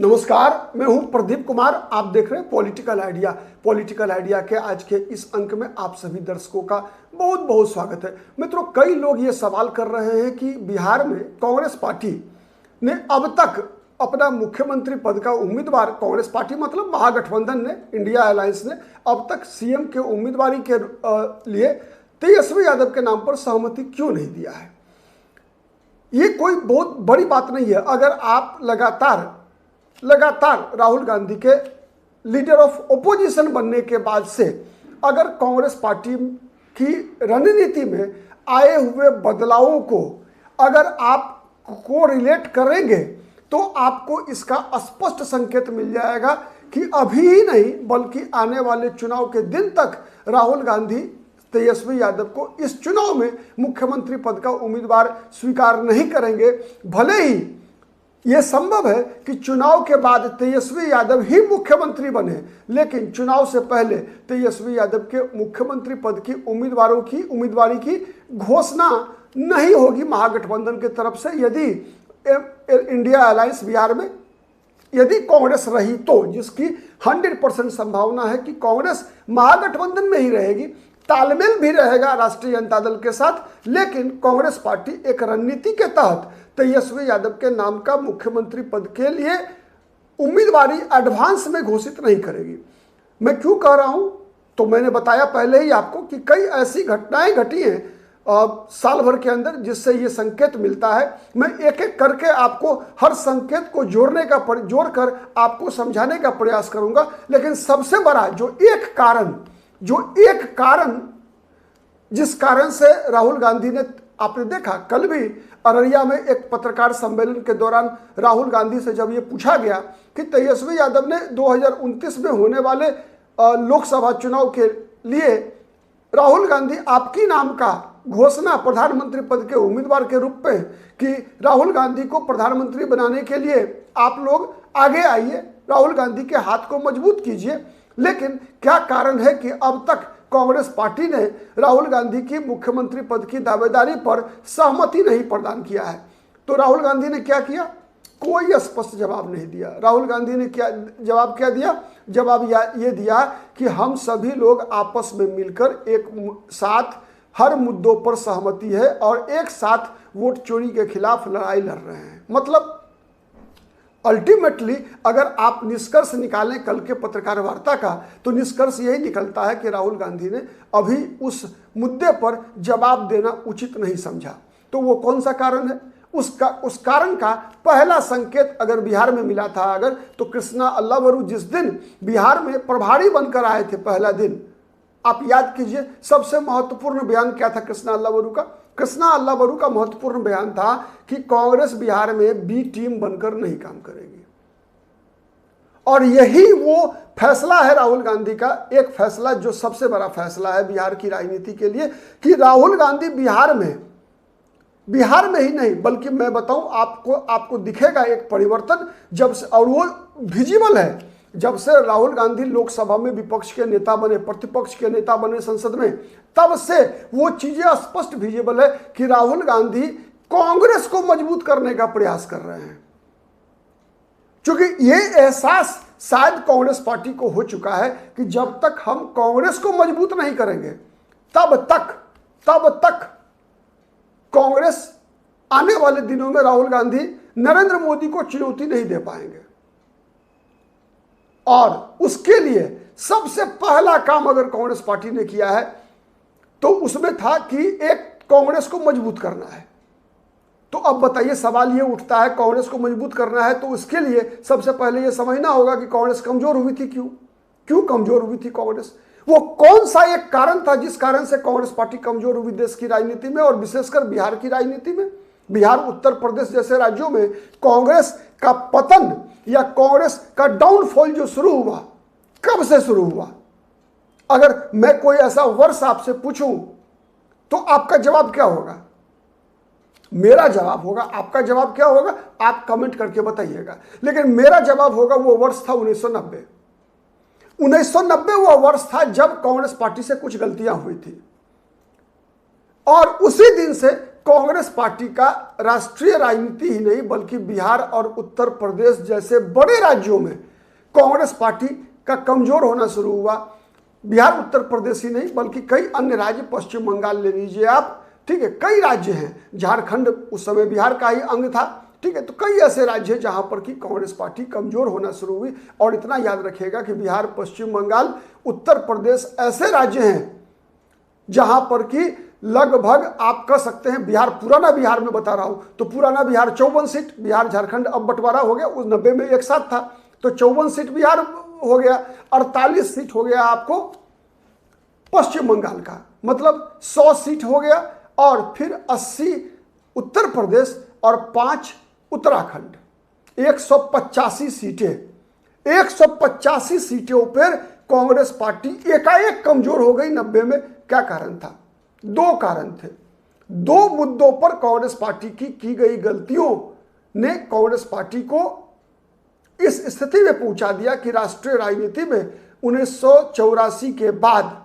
नमस्कार, मैं हूं प्रदीप कुमार। आप देख रहे हैं पॉलिटिकल आइडिया। पॉलिटिकल आइडिया के आज के इस अंक में आप सभी दर्शकों का बहुत बहुत स्वागत है। मित्रों, कई लोग ये सवाल कर रहे हैं कि बिहार में कांग्रेस पार्टी ने अब तक अपना मुख्यमंत्री पद का उम्मीदवार, कांग्रेस पार्टी मतलब महागठबंधन ने, इंडिया अलायंस ने अब तक सीएम के उम्मीदवारी के लिए तेजस्वी यादव के नाम पर सहमति क्यों नहीं दिया है। ये कोई बहुत बड़ी बात नहीं है। अगर आप लगातार राहुल गांधी के लीडर ऑफ ओपोजिशन बनने के बाद से अगर कांग्रेस पार्टी की रणनीति में आए हुए बदलावों को अगर आप को रिलेट करेंगे तो आपको इसका स्पष्ट संकेत मिल जाएगा कि अभी ही नहीं बल्कि आने वाले चुनाव के दिन तक राहुल गांधी तेजस्वी यादव को इस चुनाव में मुख्यमंत्री पद का उम्मीदवार स्वीकार नहीं करेंगे। भले ही यह संभव है कि चुनाव के बाद तेजस्वी यादव ही मुख्यमंत्री बने, लेकिन चुनाव से पहले तेजस्वी यादव के मुख्यमंत्री पद की उम्मीदवारी की घोषणा नहीं होगी महागठबंधन की तरफ से। यदि इंडिया अलायंस बिहार में यदि कांग्रेस रही तो, जिसकी 100% संभावना है कि कांग्रेस महागठबंधन में ही रहेगी, तालमेल भी रहेगा राष्ट्रीय जनता दल के साथ, लेकिन कांग्रेस पार्टी एक रणनीति के तहत तेजस्वी यादव के नाम का मुख्यमंत्री पद के लिए उम्मीदवारी एडवांस में घोषित नहीं करेगी। मैं क्यों कह रहा हूं, तो मैंने बताया पहले ही आपको कि कई ऐसी घटनाएं घटी हैं साल भर के अंदर जिससे ये संकेत मिलता है। मैं एक एक करके आपको हर संकेत को जोड़कर आपको समझाने का प्रयास करूंगा। लेकिन सबसे बड़ा जो एक कारण जिस कारण से राहुल गांधी ने, आपने देखा कल भी अररिया में एक पत्रकार सम्मेलन के दौरान राहुल गांधी से जब ये पूछा गया कि तेजस्वी यादव ने 2029 में होने वाले लोकसभा चुनाव के लिए राहुल गांधी आपकी नाम का घोषणा प्रधानमंत्री पद के उम्मीदवार के रूप में कि राहुल गांधी को प्रधानमंत्री बनाने के लिए आप लोग आगे आइए, राहुल गांधी के हाथ को मजबूत कीजिए, लेकिन क्या कारण है कि अब तक कांग्रेस पार्टी ने राहुल गांधी की मुख्यमंत्री पद की दावेदारी पर सहमति नहीं प्रदान किया है। तो राहुल गांधी ने क्या किया? कोई स्पष्ट जवाब नहीं दिया। राहुल गांधी ने जवाब दिया? जवाब ये दिया कि हम सभी लोग आपस में मिलकर एक साथ हर मुद्दों पर सहमति है और एक साथ वोट चोरी के खिलाफ लड़ाई लड़ रहे हैं। मतलब अल्टीमेटली अगर आप निष्कर्ष निकालें कल के पत्रकार वार्ता का, तो निष्कर्ष यही निकलता है कि राहुल गांधी ने अभी उस मुद्दे पर जवाब देना उचित नहीं समझा। तो वो कौन सा कारण है? उस कारण का पहला संकेत अगर बिहार में मिला था तो कृष्णा अल्लावरू जिस दिन बिहार में प्रभारी बनकर आए थे, पहला दिन, आप याद कीजिए, सबसे महत्वपूर्ण बयान क्या था कृष्णा अल्लावरू का? कृष्णा अल्लावरू का महत्वपूर्ण बयान था कि कांग्रेस बिहार में बी टीम बनकर नहीं काम करेगी। और यही वो फैसला है राहुल गांधी का, एक फैसला जो सबसे बड़ा फैसला है बिहार की राजनीति के लिए, कि राहुल गांधी बिहार में ही नहीं बल्कि मैं बताऊं आपको दिखेगा एक परिवर्तन जब से, और वो विजिबल है, जब से राहुल गांधी लोकसभा में विपक्ष के नेता बने, प्रतिपक्ष के नेता बने संसद में, तब से वो चीजें स्पष्ट विजिबल है कि राहुल गांधी कांग्रेस को मजबूत करने का प्रयास कर रहे हैं। क्योंकि ये एहसास शायद कांग्रेस पार्टी को हो चुका है कि जब तक हम कांग्रेस को मजबूत नहीं करेंगे तब तक कांग्रेस आने वाले दिनों में राहुल गांधी नरेंद्र मोदी को चुनौती नहीं दे पाएंगे। और उसके लिए सबसे पहला काम अगर कांग्रेस पार्टी ने किया है तो उसमें था कि एक कांग्रेस को मजबूत करना है। तो अब बताइए, सवाल ये उठता है, कांग्रेस को मजबूत करना है तो उसके लिए सबसे पहले ये समझना होगा कि कांग्रेस कमजोर हुई थी। क्यों कमजोर हुई थी कांग्रेस? वो कौन सा एक कारण था जिस कारण से कांग्रेस पार्टी कमजोर हुई देश की राजनीति में और विशेषकर बिहार की राजनीति में? बिहार, उत्तर प्रदेश जैसे राज्यों में कांग्रेस का पतन या कांग्रेस का डाउनफॉल जो शुरू हुआ, कब से शुरू हुआ? अगर मैं कोई ऐसा वर्ष आपसे पूछूं तो आपका जवाब क्या होगा? मेरा जवाब होगा, आपका जवाब क्या होगा आप कमेंट करके बताइएगा। लेकिन मेरा जवाब होगा वो वर्ष था 1990। 1990 वो वर्ष था जब कांग्रेस पार्टी से कुछ गलतियां हुई थी और उसी दिन से कांग्रेस पार्टी का राष्ट्रीय राजनीति ही नहीं बल्कि बिहार और उत्तर प्रदेश जैसे बड़े राज्यों में कांग्रेस पार्टी का कमजोर होना शुरू हुआ। बिहार उत्तर प्रदेश ही नहीं बल्कि कई अन्य राज्य, पश्चिम बंगाल ले लीजिए आप, ठीक है, कई राज्य हैं, झारखंड उस समय बिहार का ही अंग था, ठीक है, तो कई ऐसे राज्य हैं जहां पर कि कांग्रेस पार्टी कमजोर होना शुरू हुई। और इतना याद रखिएगा कि बिहार, पश्चिम बंगाल, उत्तर प्रदेश ऐसे राज्य हैं जहां पर कि लगभग आप कह सकते हैं, बिहार, पुराना बिहार में बता रहा हूं तो पुराना बिहार 54 सीट, बिहार झारखंड अब बंटवारा हो गया, उस 90 में एक साथ था, तो 54 सीट बिहार हो गया, 48 सीट हो गया आपको पश्चिम बंगाल का, मतलब 100 सीट हो गया, और फिर 80 उत्तर प्रदेश और 5 उत्तराखंड, 185 सीटें, 185 सीटों पर कांग्रेस पार्टी एकाएक कमजोर हो गई 90 में। क्या कारण था? 2 कारण थे। 2 मुद्दों पर कांग्रेस पार्टी की गई गलतियों ने कांग्रेस पार्टी को इस स्थिति में पहुंचा दिया कि राष्ट्रीय राजनीति में 1984 के बाद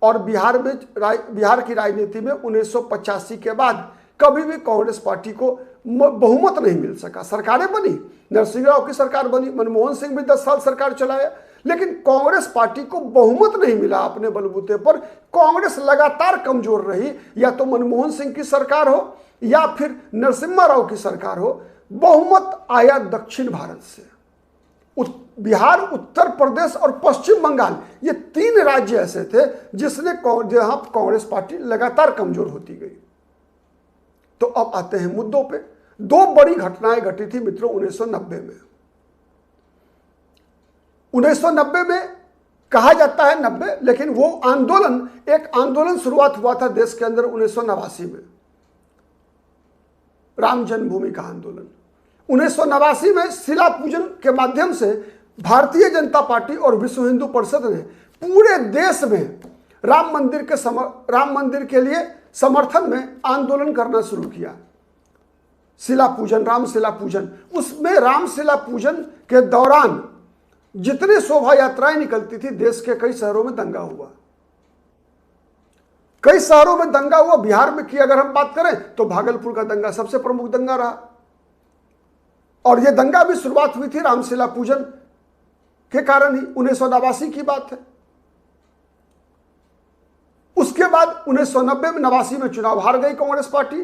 और बिहार की राजनीति में 1985 के बाद कभी भी कांग्रेस पार्टी को बहुमत नहीं मिल सका। सरकारें बनी, नरसिंह राव की सरकार बनी, मनमोहन सिंह भी 10 साल सरकार चलाया, लेकिन कांग्रेस पार्टी को बहुमत नहीं मिला अपने बलबूते पर। कांग्रेस लगातार कमजोर रही, या तो मनमोहन सिंह की सरकार हो या फिर नरसिम्हा राव की सरकार हो। बहुमत आया दक्षिण भारत से, बिहार, उत्तर प्रदेश और पश्चिम बंगाल, ये 3 राज्य ऐसे थे जहां कांग्रेस पार्टी लगातार कमजोर होती गई। तो अब आते हैं मुद्दों पे। 2 बड़ी घटनाएं घटी थी मित्रों 1990 में। 1990 में कहा जाता है 90, लेकिन वो एक आंदोलन शुरुआत हुआ था देश के अंदर 1989 में, राम जन्मभूमि का आंदोलन। 1989 में शिला पूजन के माध्यम से भारतीय जनता पार्टी और विश्व हिंदू परिषद ने पूरे देश में राम मंदिर के लिए समर्थन में आंदोलन करना शुरू किया। शिला पूजन, राम शिला पूजन, उसमें राम शिला पूजन के दौरान जितने शोभा यात्राएं निकलती थी, देश के कई शहरों में दंगा हुआ। कई शहरों में दंगा हुआ। बिहार में की अगर हम बात करें तो भागलपुर का दंगा सबसे प्रमुख दंगा रहा, और यह दंगा भी शुरुआत हुई थी रामशिला पूजन के कारण ही। 1989 की बात है। उसके बाद 1990 में 89 में चुनाव हार गई कांग्रेस पार्टी।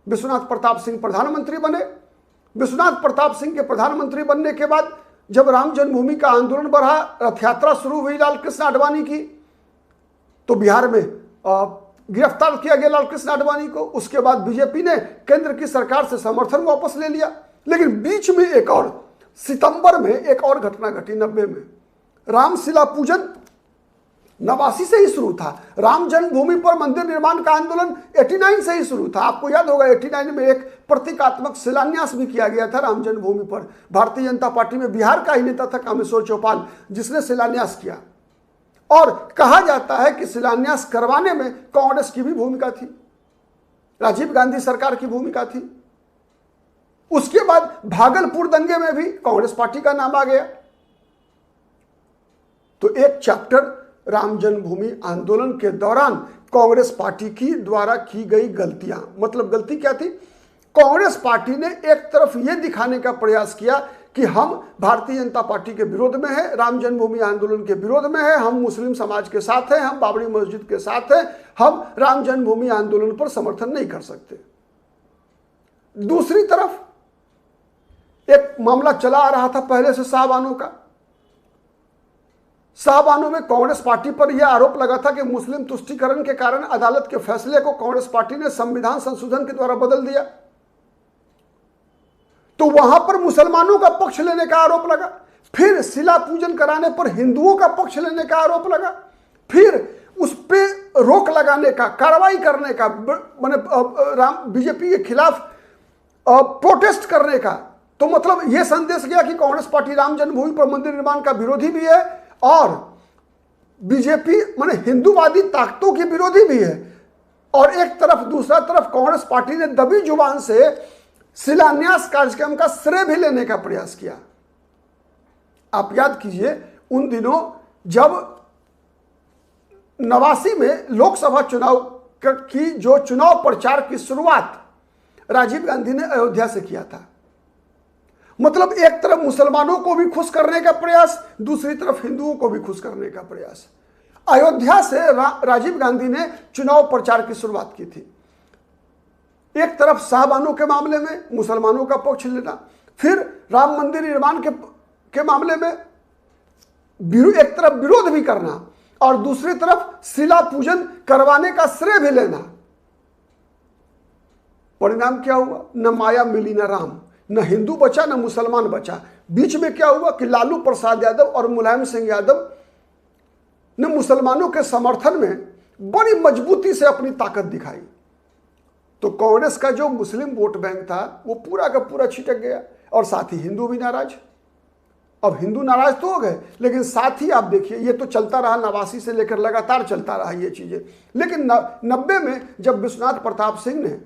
विश्वनाथ प्रताप सिंह प्रधानमंत्री बने। विश्वनाथ प्रताप सिंह के प्रधानमंत्री बनने के बाद जब राम जन्मभूमि का आंदोलन बढ़ा, रथ यात्रा शुरू हुई लाल कृष्ण आडवाणी की, तो बिहार में गिरफ्तार किया गया लाल कृष्ण आडवाणी को। उसके बाद बीजेपी ने केंद्र की सरकार से समर्थन वापस ले लिया। लेकिन बीच में एक और, सितंबर में एक और घटना घटी 90 में। रामशिला पूजन 89 से ही शुरू था। राम जन्मभूमि पर मंदिर निर्माण का आंदोलन 89 से ही शुरू था। आपको याद होगा 89 में एक प्रतीकात्मक शिलान्यास भी किया गया था राम जन्मभूमि पर। भारतीय जनता पार्टी में बिहार का ही नेता था कामेश्वर चौपाल, जिसने शिलान्यास किया। और कहा जाता है कि शिलान्यास करवाने में कांग्रेस की भी भूमिका थी, राजीव गांधी सरकार की भूमिका थी। उसके बाद भागलपुर दंगे में भी कांग्रेस पार्टी का नाम आ गया। तो एक चैप्टर राम जन्मभूमि आंदोलन के दौरान कांग्रेस पार्टी की द्वारा की गई गलतियां, मतलब गलती क्या थी? कांग्रेस पार्टी ने एक तरफ यह दिखाने का प्रयास किया कि हम भारतीय जनता पार्टी के विरोध में है, राम जन्मभूमि आंदोलन के विरोध में है, हम मुस्लिम समाज के साथ हैं, हम बाबरी मस्जिद के साथ हैं, हम राम जन्मभूमि आंदोलन पर समर्थन नहीं कर सकते। दूसरी तरफ एक मामला चला आ रहा था पहले से शाहबानो का। शाहबानो में कांग्रेस पार्टी पर यह आरोप लगा था कि मुस्लिम तुष्टीकरण के कारण अदालत के फैसले को कांग्रेस पार्टी ने संविधान संशोधन के द्वारा बदल दिया। तो वहां पर मुसलमानों का पक्ष लेने का आरोप लगा। फिर शिला पूजन कराने पर हिंदुओं का पक्ष लेने का आरोप लगा। फिर उस पर रोक लगाने का, कार्रवाई करने का, बीजेपी के खिलाफ प्रोटेस्ट करने का। तो मतलब यह संदेश गया कि कांग्रेस पार्टी राम जन्मभूमि पर मंदिर निर्माण का विरोधी भी है और बीजेपी माने हिंदूवादी ताकतों की विरोधी भी है। और एक तरफ, दूसरा तरफ कांग्रेस पार्टी ने दबी जुबान से शिलान्यास कार्यक्रम का श्रेय भी लेने का प्रयास किया। आप याद कीजिए उन दिनों जब 89 में लोकसभा चुनाव की जो चुनाव प्रचार की शुरुआत राजीव गांधी ने अयोध्या से किया था। मतलब एक तरफ मुसलमानों को भी खुश करने का प्रयास, दूसरी तरफ हिंदुओं को भी खुश करने का प्रयास। अयोध्या से राजीव गांधी ने चुनाव प्रचार की शुरुआत की थी। एक तरफ शाहबानों के मामले में मुसलमानों का पक्ष लेना, फिर राम मंदिर निर्माण के मामले में एक तरफ विरोध भी करना और दूसरी तरफ शिला पूजन करवाने का श्रेय भी लेना। परिणाम क्या हुआ? न माया मिली न राम, न हिंदू बचा न मुसलमान बचा। बीच में क्या हुआ कि लालू प्रसाद यादव और मुलायम सिंह यादव ने मुसलमानों के समर्थन में बड़ी मजबूती से अपनी ताकत दिखाई। तो कांग्रेस का जो मुस्लिम वोट बैंक था वो पूरा का पूरा छिटक गया और साथ ही हिंदू भी नाराज। अब हिंदू नाराज तो हो गए, लेकिन साथ ही आप देखिए ये तो चलता रहा 89 से लेकर लगातार चलता रहा ये चीजें। लेकिन 90 में जब विश्वनाथ प्रताप सिंह ने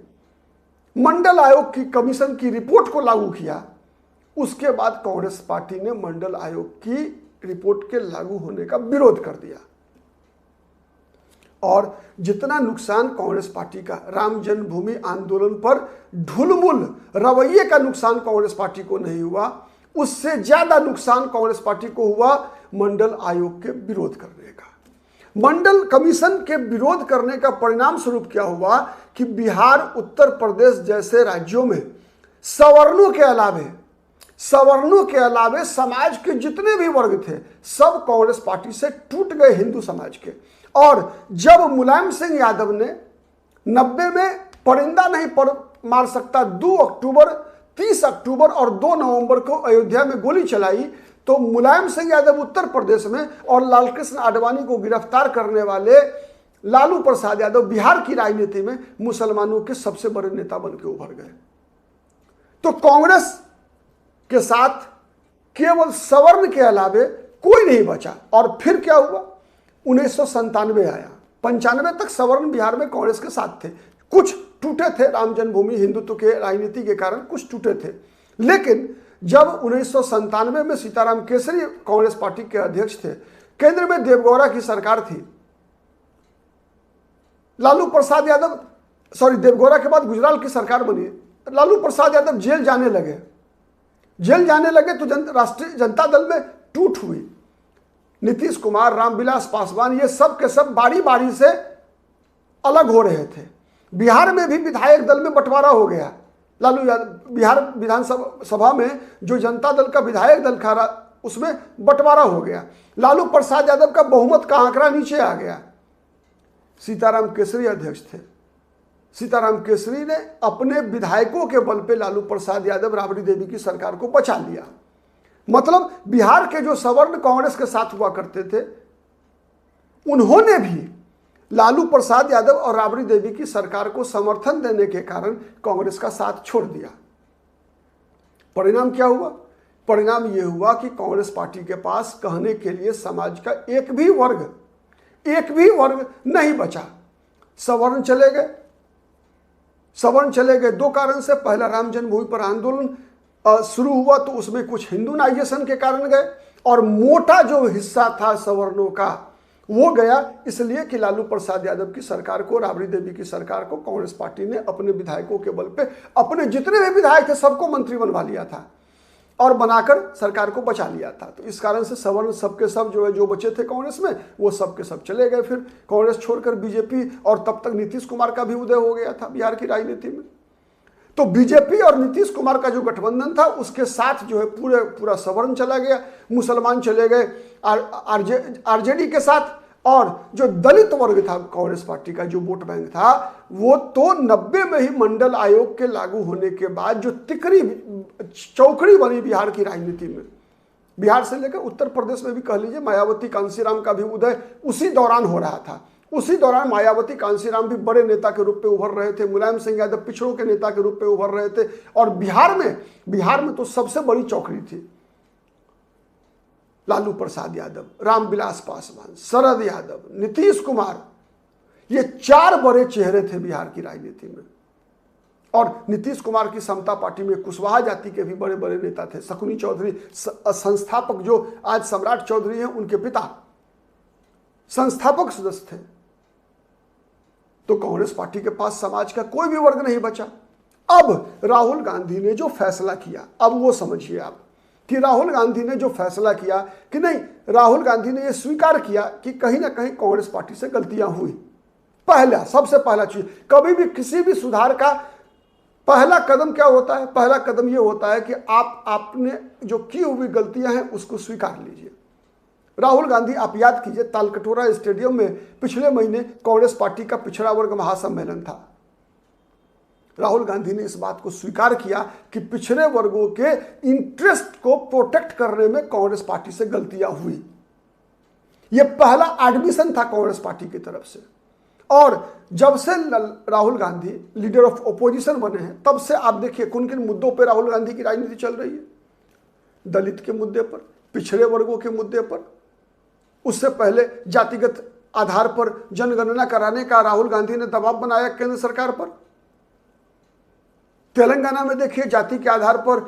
मंडल आयोग की कमीशन की रिपोर्ट को लागू किया, उसके बाद कांग्रेस पार्टी ने मंडल आयोग की रिपोर्ट के लागू होने का विरोध कर दिया। और जितना नुकसान कांग्रेस पार्टी का राम जन्मभूमि आंदोलन पर ढुलमुल रवैये का नुकसान कांग्रेस पार्टी को नहीं हुआ, उससे ज्यादा नुकसान कांग्रेस पार्टी को हुआ मंडल आयोग के विरोध करने का। मंडल कमीशन के विरोध करने का परिणाम स्वरूप क्या हुआ कि बिहार, उत्तर प्रदेश जैसे राज्यों में सवर्णों के अलावे समाज के जितने भी वर्ग थे सब कांग्रेस पार्टी से टूट गए, हिंदू समाज के। और जब मुलायम सिंह यादव ने 90 में परिंदा नहीं मार सकता 2 अक्टूबर, 30 अक्टूबर और 2 नवंबर को अयोध्या में गोली चलाई, तो मुलायम सिंह यादव उत्तर प्रदेश में और लालकृष्ण आडवाणी को गिरफ्तार करने वाले लालू प्रसाद यादव बिहार की राजनीति में मुसलमानों के सबसे बड़े नेता बनकर उभर गए। तो कांग्रेस के साथ केवल सवर्ण के अलावे कोई नहीं बचा। और फिर क्या हुआ? 1997 आया, 95 तक सवर्ण बिहार में कांग्रेस के साथ थे। कुछ टूटे थे राम जन्मभूमि हिंदुत्व के राजनीति के कारण, कुछ टूटे थे। लेकिन जब 1997 में सीताराम केसरी कांग्रेस पार्टी के अध्यक्ष थे, केंद्र में देवगौड़ा की सरकार थी, लालू प्रसाद यादव देवगौड़ा के बाद गुजराल की सरकार बनी, लालू प्रसाद यादव जेल जाने लगे तो राष्ट्रीय जनता दल में टूट हुई। नीतीश कुमार, रामविलास पासवान, ये सब के सब बारी बारी से अलग हो रहे थे। बिहार में भी विधायक दल में बंटवारा हो गया। लालू यादव बिहार विधानसभा में जो जनता दल का विधायक दल था उसमें बंटवारा हो गया। लालू प्रसाद यादव का बहुमत का आंकड़ा नीचे आ गया। सीताराम केसरी अध्यक्ष थे। सीताराम केसरी ने अपने विधायकों के बल पे लालू प्रसाद यादव, राबड़ी देवी की सरकार को बचा लिया। मतलब बिहार के जो सवर्ण कांग्रेस के साथ हुआ करते थे, उन्होंने भी लालू प्रसाद यादव और राबड़ी देवी की सरकार को समर्थन देने के कारण कांग्रेस का साथ छोड़ दिया। परिणाम क्या हुआ? परिणाम यह हुआ कि कांग्रेस पार्टी के पास कहने के लिए समाज का एक भी वर्ग नहीं बचा। सवर्ण चले गए 2 कारण से। पहला, राम जन्मभूमि पर आंदोलन शुरू हुआ तो उसमें कुछ हिंदूनाइजेशन के कारण गए, और मोटा जो हिस्सा था सवर्णों का वो गया, इसलिए कि लालू प्रसाद यादव की सरकार को, राबड़ी देवी की सरकार को कांग्रेस पार्टी ने अपने विधायकों के बल पे अपने जितने भी विधायक थे सबको मंत्री बनवा लिया था और बनाकर सरकार को बचा लिया था। तो इस कारण से सवर्ण सबके सब जो बचे थे कांग्रेस में, वो सबके सब चले गए। फिर कांग्रेस छोड़कर बीजेपी, और तब तक नीतीश कुमार का भी उदय हो गया था बिहार की राजनीति में। तो बीजेपी और नीतीश कुमार का जो गठबंधन था उसके साथ जो है पूरा सवर्ण चला गया, मुसलमान चले गए आरजेडी के साथ, और जो दलित वर्ग था कांग्रेस पार्टी का जो वोट बैंक था वो तो 90 में ही मंडल आयोग के लागू होने के बाद जो तिकड़ी चौकड़ी बनी बिहार की राजनीति में, बिहार से लेकर उत्तर प्रदेश में भी कह लीजिए, मायावती कांशीराम का भी उदय उसी दौरान हो रहा था। उसी दौरान मायावती कांशीराम भी बड़े नेता के रूप में उभर रहे थे, मुलायम सिंह यादव पिछड़ों के नेता के रूप में उभर रहे थे। और बिहार में तो सबसे बड़ी चौकड़ी थी लालू प्रसाद यादव, रामविलास पासवान, शरद यादव, नीतीश कुमार, ये 4 बड़े चेहरे थे बिहार की राजनीति में। और नीतीश कुमार की समता पार्टी में कुशवाहा जाति के भी बड़े बड़े नेता थे। शकुनी चौधरी संस्थापक, जो आज सम्राट चौधरी हैं, उनके पिता संस्थापक सदस्य थे। तो कांग्रेस पार्टी के पास समाज का कोई भी वर्ग नहीं बचा। अब राहुल गांधी ने जो फैसला किया, अब वो समझिए आप कि राहुल गांधी ने जो फैसला किया कि नहीं, राहुल गांधी ने यह स्वीकार किया कि कहीं ना कहीं कांग्रेस पार्टी से गलतियां हुई। पहला, सबसे पहला चीज, कभी भी किसी भी सुधार का पहला कदम क्या होता है? पहला कदम यह होता है कि आपने जो की हुई गलतियां हैं उसको स्वीकार लीजिए। राहुल गांधी, आप याद कीजिए, तालकटोरा स्टेडियम में पिछले महीने कांग्रेस पार्टी का पिछड़ा वर्ग महासम्मेलन था। राहुल गांधी ने इस बात को स्वीकार किया कि पिछड़े वर्गों के इंटरेस्ट को प्रोटेक्ट करने में कांग्रेस पार्टी से गलतियां हुई। यह पहला एडमिशन था कांग्रेस पार्टी की तरफ से। और जब से Rahul Gandhi leader of opposition बने हैं, तब से आप देखिए किन किन मुद्दों पर राहुल गांधी की राजनीति चल रही है। दलित के मुद्दे पर, पिछड़े वर्गों के मुद्दे पर, उससे पहले जातिगत आधार पर जनगणना कराने का राहुल गांधी ने दबाव बनाया केंद्र सरकार पर। तेलंगाना में देखिए जाति के आधार पर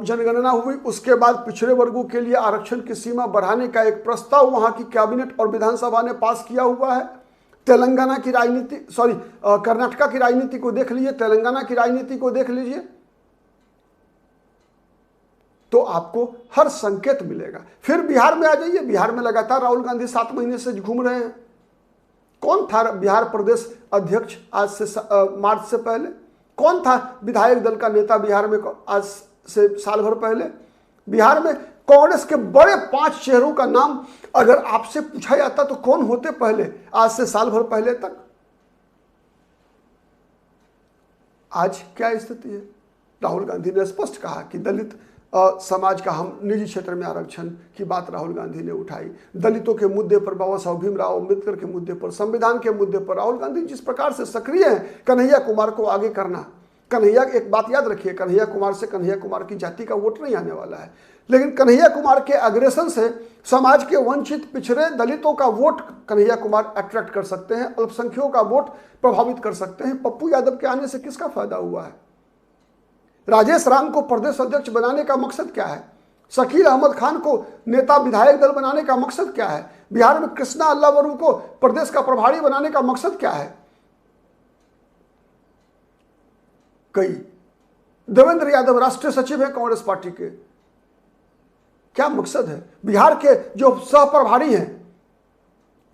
जनगणना हुई, उसके बाद पिछड़े वर्गों के लिए आरक्षण की सीमा बढ़ाने का एक प्रस्ताव वहां की कैबिनेट और विधानसभा ने पास किया हुआ है। तेलंगाना की राजनीति, कर्नाटका की राजनीति को देख लीजिए, तेलंगाना की राजनीति को देख लीजिए, तो आपको हर संकेत मिलेगा। फिर बिहार में आ जाइए, बिहार में लगातार राहुल गांधी 7 महीने से घूम रहे हैं। कौन था बिहार प्रदेश अध्यक्ष आज से मार्च से पहले? कौन था विधायक दल का नेता बिहार में आज से साल भर पहले? बिहार में कांग्रेस के बड़े 5 चेहरों का नाम अगर आपसे पूछा जाता तो कौन होते पहले, आज से साल भर पहले तक? आज क्या स्थिति है? राहुल गांधी ने स्पष्ट कहा कि दलित समाज का हम निजी क्षेत्र में आरक्षण की बात राहुल गांधी ने उठाई। दलितों के मुद्दे पर, बाबा साहब भीमराव अम्बेडकर के मुद्दे पर, संविधान के मुद्दे पर राहुल गांधी जिस प्रकार से सक्रिय हैं, कन्हैया कुमार को आगे करना। कन्हैया, एक बात याद रखिए, कन्हैया कुमार से कन्हैया कुमार की जाति का वोट नहीं आने वाला है, लेकिन कन्हैया कुमार के अग्रेसन से समाज के वंचित पिछड़े दलितों का वोट कन्हैया कुमार अट्रैक्ट कर सकते हैं, अल्पसंख्यकों का वोट प्रभावित कर सकते हैं। पप्पू यादव के आने से किसका फायदा हुआ है? राजेश राम को प्रदेश अध्यक्ष बनाने का मकसद क्या है? शकील अहमद खान को नेता विधायक दल बनाने का मकसद क्या है? बिहार में कृष्णा अल्लावरू को प्रदेश का प्रभारी बनाने का मकसद क्या है? कई देवेंद्र यादव राष्ट्रीय सचिव है कांग्रेस पार्टी के, क्या मकसद है? बिहार के जो सह प्रभारी हैं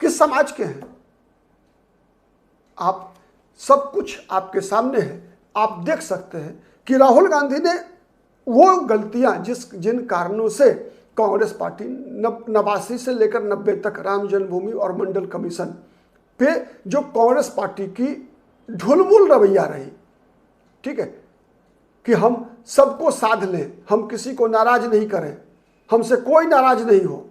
किस समाज के हैं? आप सब कुछ आपके सामने है, आप देख सकते हैं कि राहुल गांधी ने वो गलतियां जिन कारणों से कांग्रेस पार्टी 89 से लेकर 90 तक राम जन्मभूमि और मंडल कमीशन पे जो कांग्रेस पार्टी की ढुलमुल रवैया रही, ठीक है, कि हम सबको साध लें, हम किसी को नाराज नहीं करें, हमसे कोई नाराज नहीं हो,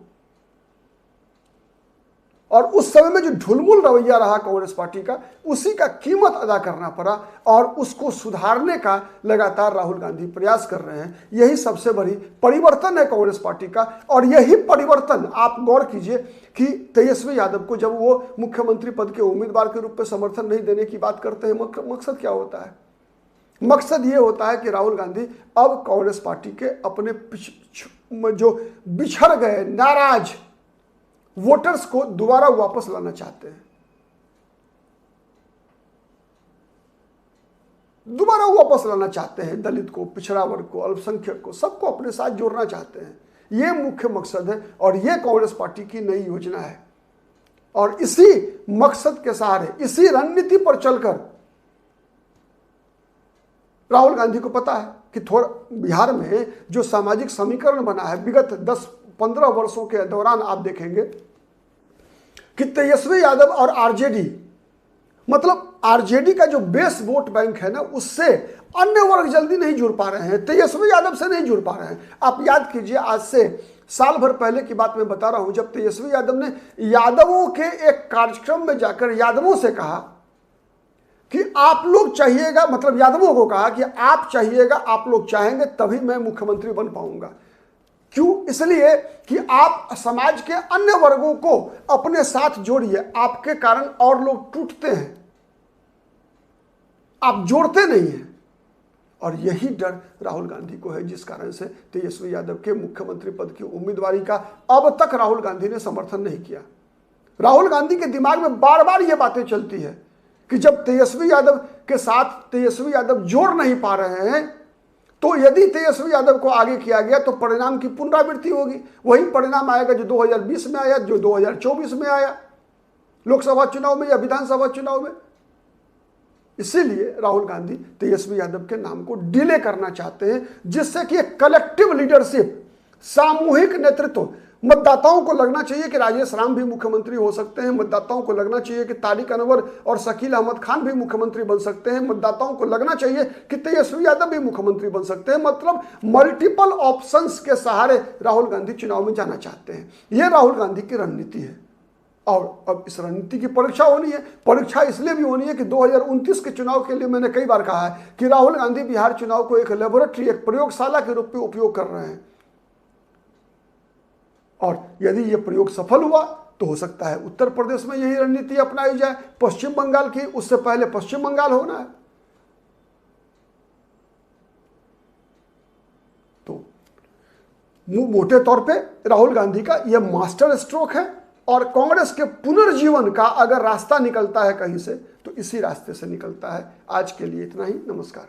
और उस समय में जो ढुलमुल रवैया रहा कांग्रेस पार्टी का, उसी का कीमत अदा करना पड़ा और उसको सुधारने का लगातार राहुल गांधी प्रयास कर रहे हैं। यही सबसे बड़ी परिवर्तन है कांग्रेस पार्टी का। और यही परिवर्तन आप गौर कीजिए कि तेजस्वी यादव को जब वो मुख्यमंत्री पद के उम्मीदवार के रूप में समर्थन नहीं देने की बात करते हैं, मकसद क्या होता है? मकसद ये होता है कि राहुल गांधी अब कांग्रेस पार्टी के अपने जो बिछड़ गए नाराज वोटर्स को दोबारा वापस लाना चाहते हैं, दोबारा वापस लाना चाहते हैं। दलित को, पिछड़ा वर्ग को, अल्पसंख्यक को, सबको अपने साथ जोड़ना चाहते हैं। यह मुख्य मकसद है और यह कांग्रेस पार्टी की नई योजना है। और इसी मकसद के सहारे, इसी रणनीति पर चलकर राहुल गांधी को पता है कि थोड़ा बिहार में जो सामाजिक समीकरण बना है विगत 10-15 वर्षों के दौरान, आप देखेंगे कि तेजस्वी यादव और आरजेडी, मतलब आरजेडी का जो बेस वोट बैंक है ना, उससे अन्य वर्ग जल्दी नहीं जुड़ पा रहे हैं, तेजस्वी यादव से नहीं जुड़ पा रहे हैं। आप याद कीजिए, आज से साल भर पहले की बात मैं बता रहा हूं, जब तेजस्वी यादव ने यादवों के एक कार्यक्रम में जाकर यादवों से कहा कि आप लोग चाहिएगा, मतलब यादवों को कहा कि आप चाहिएगा, आप लोग चाहेंगे तभी मैं मुख्यमंत्री बन पाऊंगा। क्यों? इसलिए कि आप समाज के अन्य वर्गों को अपने साथ जोड़िए, आपके कारण और लोग टूटते हैं, आप जोड़ते नहीं हैं। और यही डर राहुल गांधी को है, जिस कारण से तेजस्वी यादव के मुख्यमंत्री पद की उम्मीदवारी का अब तक राहुल गांधी ने समर्थन नहीं किया। राहुल गांधी के दिमाग में बार बार यह बातें चलती है कि जब तेजस्वी यादव के साथ तेजस्वी यादव जोड़ नहीं पा रहे हैं, तो यदि तेजस्वी यादव को आगे किया गया तो परिणाम की पुनरावृत्ति होगी। वही परिणाम आएगा जो 2020 में आया, जो 2024 में आया, लोकसभा चुनाव में या विधानसभा चुनाव में। इसीलिए राहुल गांधी तेजस्वी यादव के नाम को डिले करना चाहते हैं, जिससे कि एक कलेक्टिव लीडरशिप, सामूहिक नेतृत्व, मतदाताओं को लगना चाहिए कि राजेश राम भी मुख्यमंत्री हो सकते हैं, मतदाताओं को लगना चाहिए कि तारिक अनवर और शकील अहमद खान भी मुख्यमंत्री बन सकते हैं, मतदाताओं को लगना चाहिए कि तेजस्वी यादव भी मुख्यमंत्री बन सकते हैं। मतलब मल्टीपल ऑप्शंस के सहारे राहुल गांधी चुनाव में जाना चाहते हैं। यह राहुल गांधी की रणनीति है और अब इस रणनीति की परीक्षा होनी है। परीक्षा इसलिए भी होनी है कि 2029 के चुनाव के लिए मैंने कई बार कहा है कि राहुल गांधी बिहार चुनाव को एक लेबोरेटरी, एक प्रयोगशाला के रूप में उपयोग कर रहे हैं, और यदि यह प्रयोग सफल हुआ तो हो सकता है उत्तर प्रदेश में यही रणनीति अपनाई जाए। पश्चिम बंगाल की, उससे पहले पश्चिम बंगाल होना है। तो मोटे तौर पे राहुल गांधी का यह मास्टर स्ट्रोक है, और कांग्रेस के पुनर्जीवन का अगर रास्ता निकलता है कहीं से तो इसी रास्ते से निकलता है। आज के लिए इतना ही। नमस्कार।